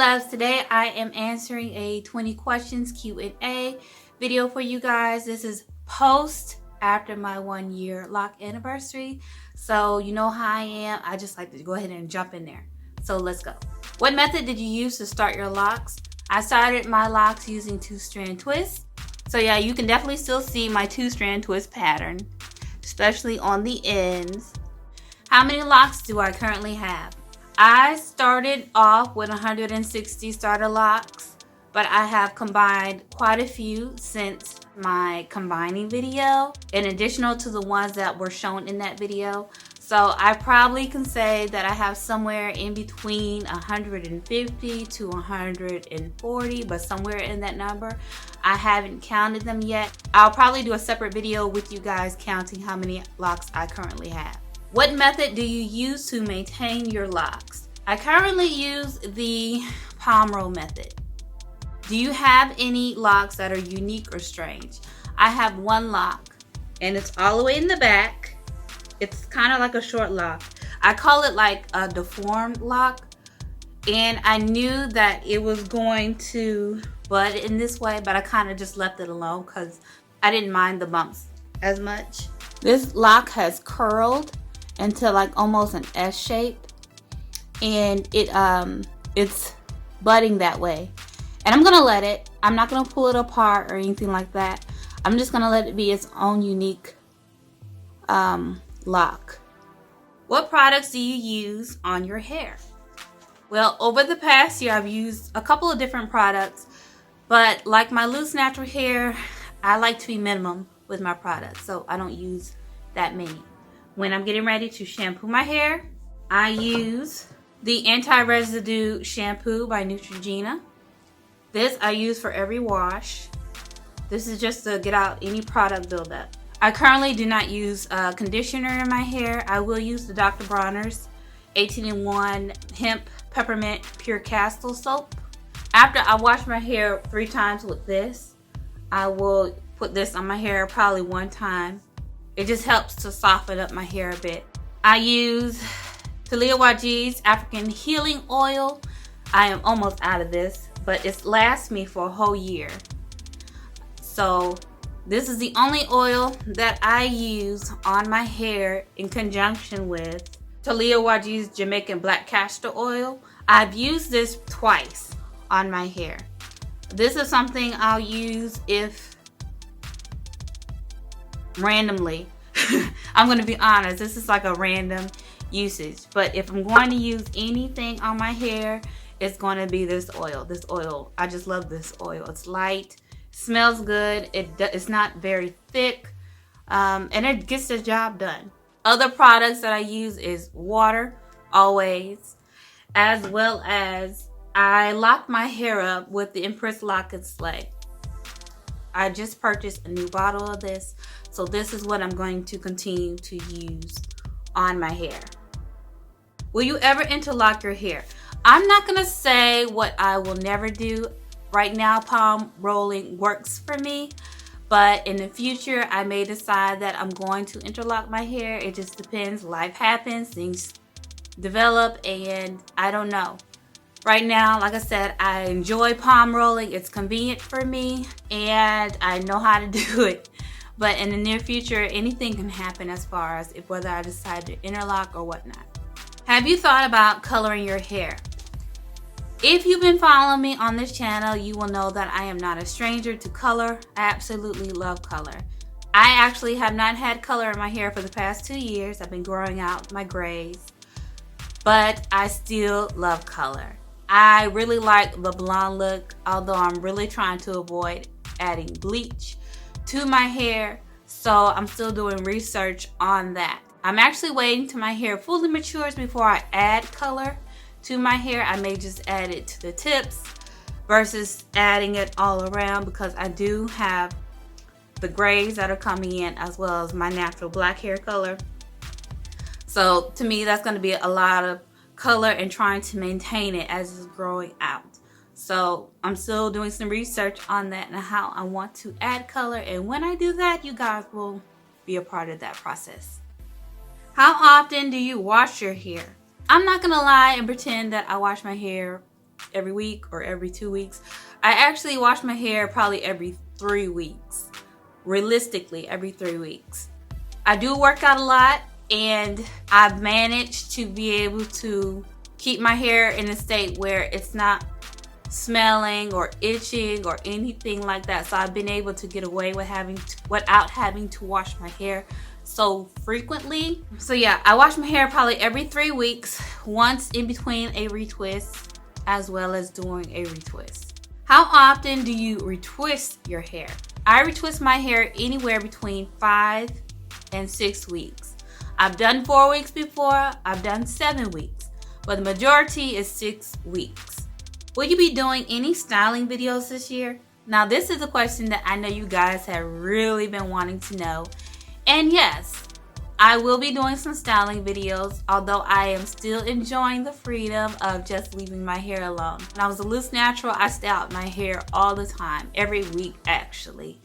loves, today I am answering a 20 questions Q&A video for you guys. This is post after my 1 year lock anniversary. So you know how I am. I just like to go ahead and jump in there. So let's go. What method did you use to start your locks? I started my locks using 2-strand twists. So yeah, you can definitely still see my 2-strand twist pattern, especially on the ends. How many locks do I currently have? I started off with 160 starter locks, but I have combined quite a few since my combining video, in addition to the ones that were shown in that video. So I probably can say that I have somewhere in between 150 to 140, but somewhere in that number. I haven't counted them yet. I'll probably do a separate video with you guys counting how many locks I currently have. What method do you use to maintain your locks? I currently use the palm roll method. Do you have any locks that are unique or strange? I have one lock and it's all the way in the back. It's kind of like a short lock. I call it like a deformed lock, and I knew that it was going to bud in this way, but I kind of just left it alone because I didn't mind the bumps as much. This lock has curled into like almost an S shape, and it's budding that way. And I'm gonna let it. I'm not gonna pull it apart or anything like that. I'm just gonna let it be its own unique lock. What products do you use on your hair? Well, over the past year, I've used a couple of different products, but like my loose natural hair, I like to be minimum with my products, so I don't use that many. When I'm getting ready to shampoo my hair, I use the anti-residue shampoo by Neutrogena. This I use for every wash. This is just to get out any product buildup. I currently do not use conditioner in my hair. I will use the Dr. Bronner's 18-in-1 hemp peppermint pure castle soap. After I wash my hair 3 times with this, I will put this on my hair probably 1 time. It just helps to soften up my hair a bit. I use Talia Waji's African Healing Oil. I am almost out of this, but it lasts me for a whole year. So this is the only oil that I use on my hair in conjunction with Talia Waji's Jamaican Black Castor Oil. I've used this twice on my hair. This is something I'll use if randomly. I'm going to be honest, this is like a random usage, but if I'm going to use anything on my hair, it's going to be this oil. This oil, I just love this oil. It's light, smells good, it's not very thick, and it gets the job done. Other products that I use is water, always, as well as I lock my hair up with the Empress Lock and Slay. I just purchased a new bottle of this, so this is what I'm going to continue to use on my hair. Will you ever interlock your hair? I'm not gonna say what I will never do. Right now, palm rolling works for me, but in the future, I may decide that I'm going to interlock my hair. It just depends. Life happens, things develop, and I don't know. Right now, like I said, I enjoy palm rolling. It's convenient for me, and I know how to do it. But in the near future, anything can happen as far as whether I decide to interlock or whatnot. Have you thought about coloring your hair? If you've been following me on this channel, you will know that I am not a stranger to color. I absolutely love color. I actually have not had color in my hair for the past 2 years. I've been growing out my grays, but I still love color. I really like the blonde look, although I'm really trying to avoid adding bleach to my hair, so I'm still doing research on that. I'm actually waiting till my hair fully matures before I add color to my hair. I may just add it to the tips versus adding it all around, because I do have the grays that are coming in as well as my natural black hair color. So to me, that's going to be a lot of color and trying to maintain it as it's growing out. So I'm still doing some research on that and how I want to add color, and when I do that, you guys will be a part of that process. How often do you wash your hair? I'm not gonna lie and pretend that I wash my hair every week or every 2 weeks. I actually wash my hair probably every 3 weeks. Realistically, every 3 weeks. I do work out a lot, and I've managed to be able to keep my hair in a state where it's not smelling or itching or anything like that. So I've been able to get away with without having to wash my hair so frequently. So yeah, I wash my hair probably every 3 weeks, once in between a retwist as well as doing a retwist. How often do you retwist your hair? I retwist my hair anywhere between 5 and 6 weeks. I've done 4 weeks before, I've done 7 weeks, but the majority is 6 weeks. Will you be doing any styling videos this year? Now, this is a question that I know you guys have really been wanting to know. And yes, I will be doing some styling videos, although I am still enjoying the freedom of just leaving my hair alone. When I was a loose natural, I styled my hair all the time, every week actually.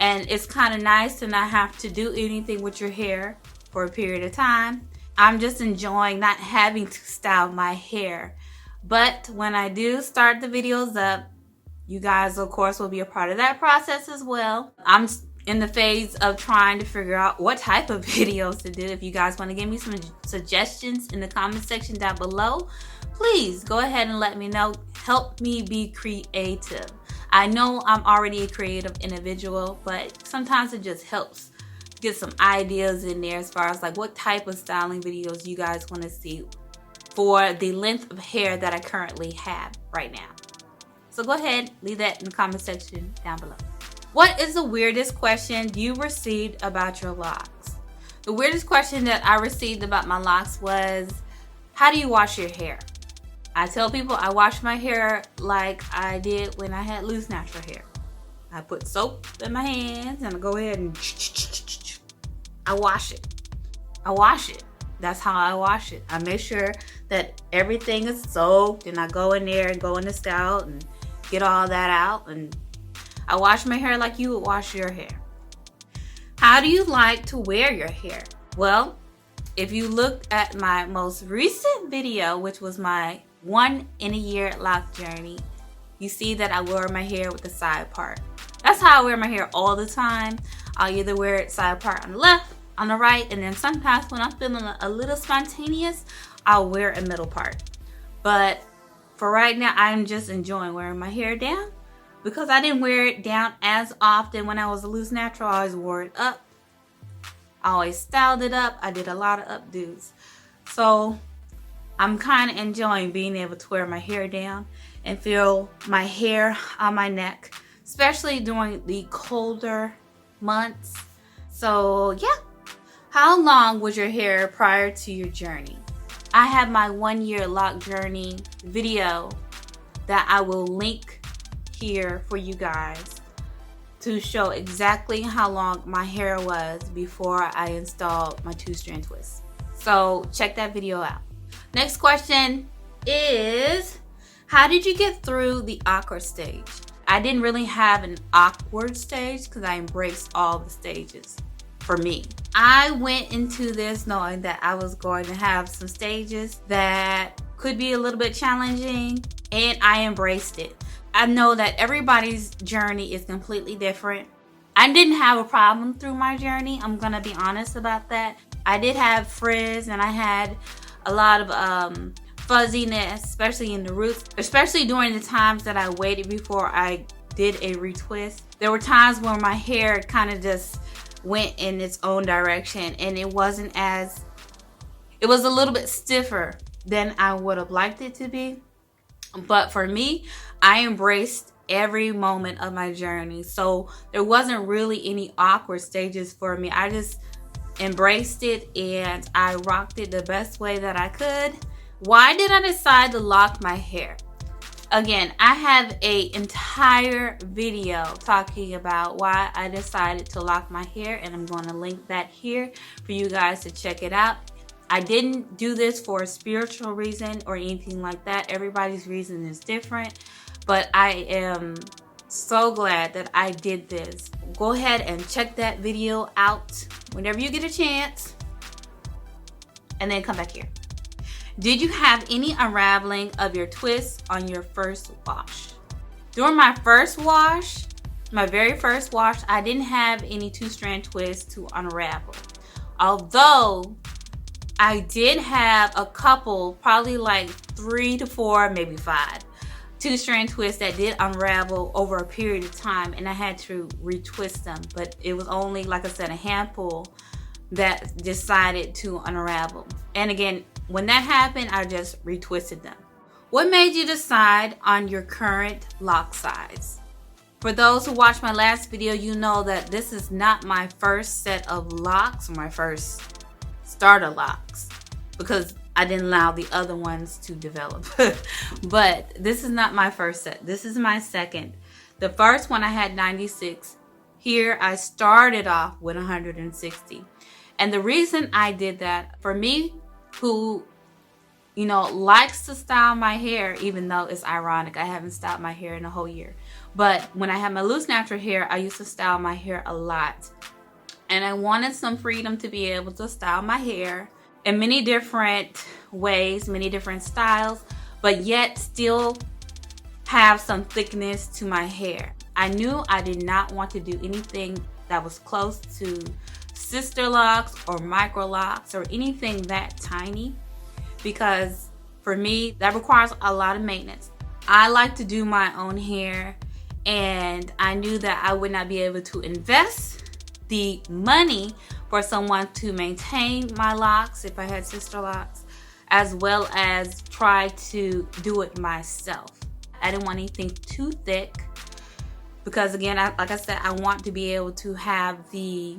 And it's kind of nice to not have to do anything with your hair for a period of time. I'm just enjoying not having to style my hair. But when I do start the videos up, you guys, of course, will be a part of that process as well. I'm in the phase of trying to figure out what type of videos to do. If you guys want to give me some suggestions in the comment section down below, please go ahead and let me know. Help me be creative. I know I'm already a creative individual, but sometimes it just helps get some ideas in there as far as like what type of styling videos you guys want to see for the length of hair that I currently have right now. So go ahead, leave that in the comment section down below. What is the weirdest question you received about your locks? The weirdest question that I received about my locks was, how do you wash your hair? I tell people I wash my hair like I did when I had loose natural hair. I put soap in my hands and I go ahead and I wash it. I wash it. That's how I wash it. I make sure that everything is soaked, and I go in there and go in the spout and get all that out, and I wash my hair like you would wash your hair. How do you like to wear your hair? Well, if you look at my most recent video, which was my 1 in a year lock journey, you see that I wear my hair with the side part. That's how I wear my hair all the time. I'll either wear it side part on the left, on the right, and then sometimes when I'm feeling a little spontaneous, I'll wear a middle part. But for right now, I'm just enjoying wearing my hair down because I didn't wear it down as often when I was a loose natural. I always wore it up. I always styled it up. I did a lot of updos. So I'm kind of enjoying being able to wear my hair down and feel my hair on my neck, especially during the colder months. So yeah. How long was your hair prior to your journey? I have my 1 year lock journey video that I will link here for you guys to show exactly how long my hair was before I installed my 2-strand twist. So check that video out. Next question is, how did you get through the awkward stage? I didn't really have an awkward stage because I embraced all the stages. For me, I went into this knowing that I was going to have some stages that could be a little bit challenging, and I embraced it. I know that everybody's journey is completely different. I didn't have a problem through my journey. I'm gonna be honest about that. I did have frizz and I had a lot of fuzziness, especially in the roots, especially during the times that I waited before I did a retwist. There were times where my hair kind of just went in its own direction, and it was a little bit stiffer than I would have liked it to be. But for me, I embraced every moment of my journey, so there wasn't really any awkward stages for me. I just embraced it and I rocked it the best way that I could. Why did I decide to lock my hair? Again, I have an entire video talking about why I decided to lock my hair, and I'm going to link that here for you guys to check it out. I didn't do this for a spiritual reason or anything like that. Everybody's reason is different, but I am so glad that I did this. Go ahead and check that video out whenever you get a chance, and then come back here. Did you have any unraveling of your twists on your first wash? During my first wash, my very first wash, I didn't have any 2-strand twists to unravel. Although I did have a couple, probably like 3 to 4, maybe 5, 2-strand twists that did unravel over a period of time, and I had to retwist them. But it was only, like I said, a handful that decided to unravel. And again, when that happened, I just retwisted them. What made you decide on your current lock size? For those who watched my last video, you know that this is not my first set of locks, or my first starter locks, because I didn't allow the other ones to develop. But this is not my first set. This is my second. The first one I had 96. Here I started off with 160. And the reason I did that, for me, who likes to style my hair, even though it's ironic, I haven't styled my hair in a whole year. But when I had my loose natural hair, I used to style my hair a lot. And I wanted some freedom to be able to style my hair in many different ways, many different styles, but yet still have some thickness to my hair. I knew I did not want to do anything that was close to sister locks or micro locks or anything that tiny, because for me, that requires a lot of maintenance. I like to do my own hair, and I knew that I would not be able to invest the money for someone to maintain my locks if I had sister locks, as well as try to do it myself. I didn't want anything too thick because, again, like I said, I want to be able to have the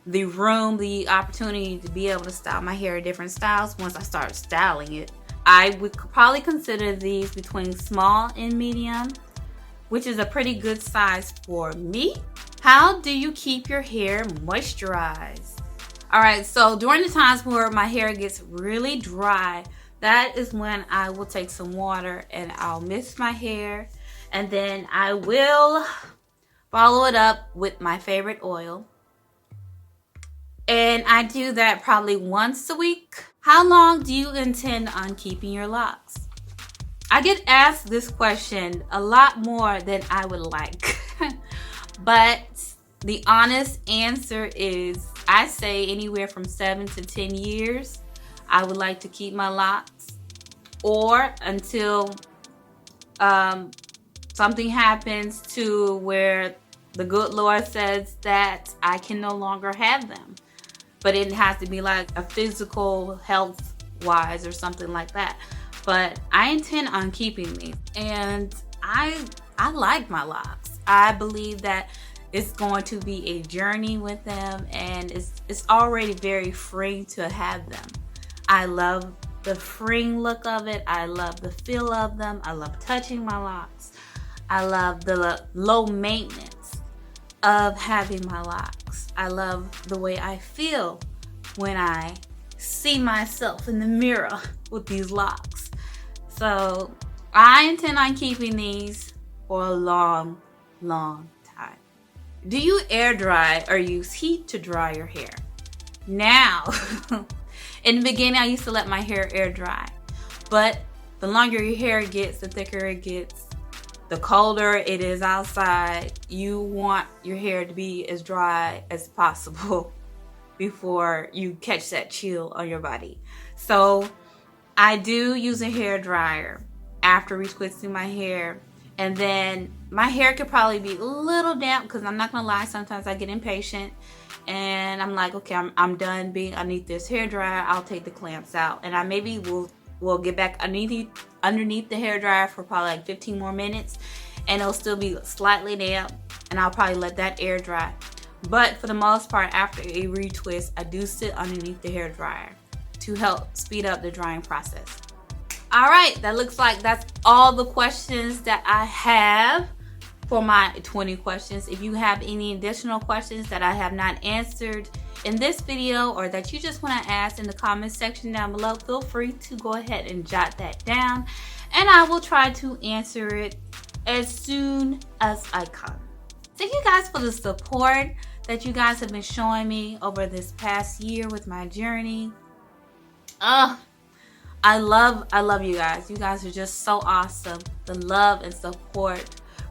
room, the opportunity to be able to style my hair in different styles once I start styling it. I would probably consider these between small and medium, which is a pretty good size for me. How do you keep your hair moisturized? All right, so during the times where my hair gets really dry, that is when I will take some water and I'll mist my hair, and then I will follow it up with my favorite oil. And I do that probably once a week. How long do you intend on keeping your locks? I get asked this question a lot more than I would like. But the honest answer is, I say anywhere from 7 to 10 years. I would like to keep my locks, or until something happens to where the good Lord says that I can no longer have them. But it has to be like a physical health wise or something like that. But I intend on keeping these, and I like my locks. I believe that it's going to be a journey with them, and it's already very freeing to have them. I love the freeing look of it. I love the feel of them. I love touching my locks. I love the low maintenance of having my locks. I love the way I feel when I see myself in the mirror with these locks. So I intend on keeping these for a long, long time. Do you air dry or use heat to dry your hair? Now, in the beginning, I used to let my hair air dry, but the longer your hair gets, the thicker it gets, the colder it is outside. You want your hair to be as dry as possible before you catch that chill on your body. So I do use a hair dryer after retwisting my hair, and then my hair could probably be a little damp, because I'm not gonna lie, sometimes I get impatient and I'm like, okay, I'm done being underneath this hair dryer. I'll take the clamps out, and I maybe will get back underneath the hair dryer for probably like 15 more minutes, and it'll still be slightly damp, and I'll probably let that air dry. But for the most part, after a retwist, I do sit underneath the hair dryer to help speed up the drying process. All right, that looks like that's all the questions that I have for my 20 questions. If you have any additional questions that I have not answered in this video, or that you just want to ask in the comment section down below, feel free to go ahead and jot that down, and I will try to answer it as soon as I can. Thank you guys for the support that you guys have been showing me over this past year with my journey. I love you guys. You guys are just so awesome. The love and support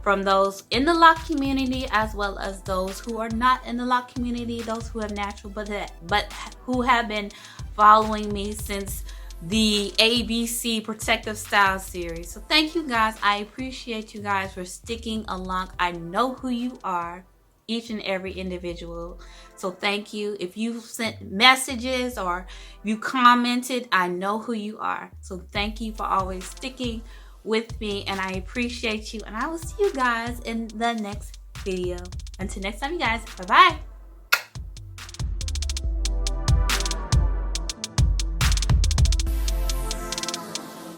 from those in the lock community, as well as those who are not in the lock community, those who have natural but who have been following me since the ABC Protective Style series. So thank you guys. I appreciate you guys for sticking along. I know who you are, each and every individual. So thank you. If you sent messages or you commented, I know who you are. So thank you for always sticking with me, and I appreciate you, and I will see you guys in the next video. Until next time, you guys, bye bye.